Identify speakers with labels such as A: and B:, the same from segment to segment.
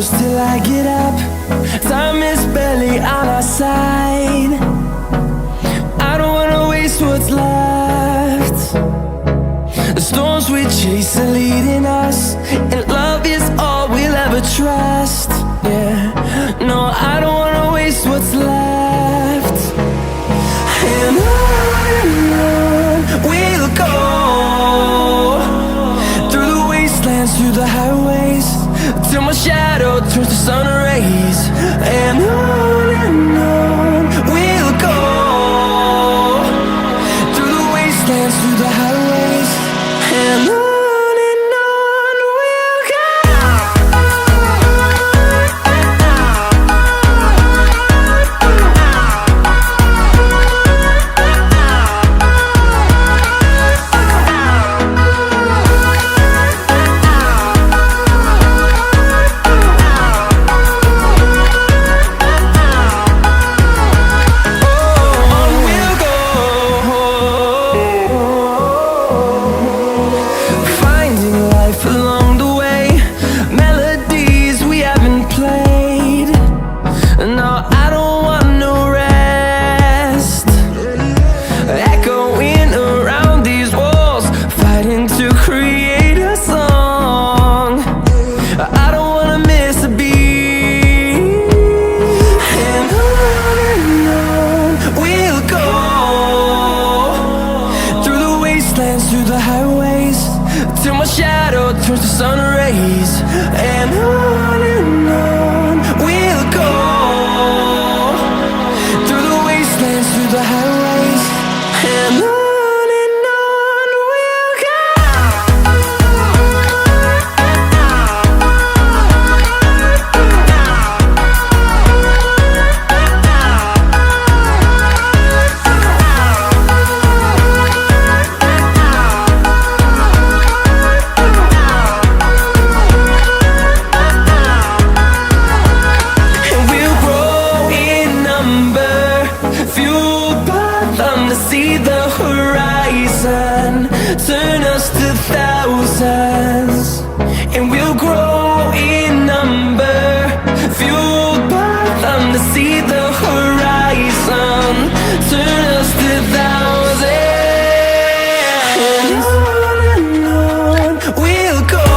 A: close till I get up. Time is barely on our side. I don't wanna waste what's left. The storms we chase are leading us, and love is all we'll ever trust. Yeah, no, I don't wanna waste what's left. And on we'll go, through the wastelands, through the highways, till my shadow turns to sun rays. And on we'll go, through the wastelands, through the highways, and on we'll go. Through the highways, till my shadow turns to sun rays. And on we'll go, through the wastelands, through the highways, and on we'll go. See the horizon, turn us to thousands, and we'll grow in number, fueled by them. To see the horizon, turn us to thousands, and on we'll go,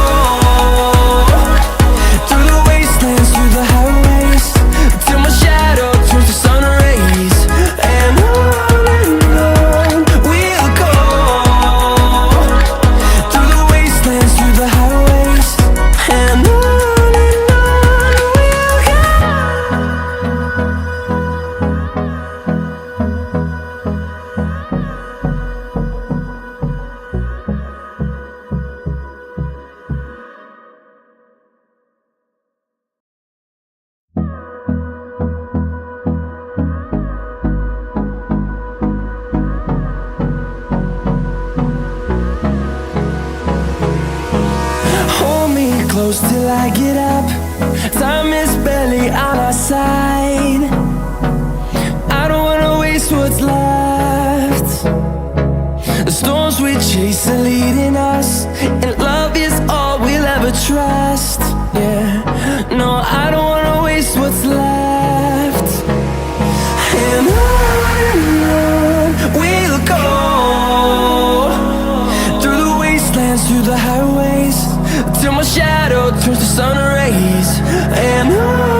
A: through the wastelands, through the highways, till my shadow turns to sun rays. And close till I get up. Time is barely on our side. I don't wanna waste what's left. The storms we chase are leading us, and love is all we'll ever trust. Yeah, no, I don't wanna waste what's left. And on we'll go, through the wastelands, through the highways, till my shadow turns to sun rays. And on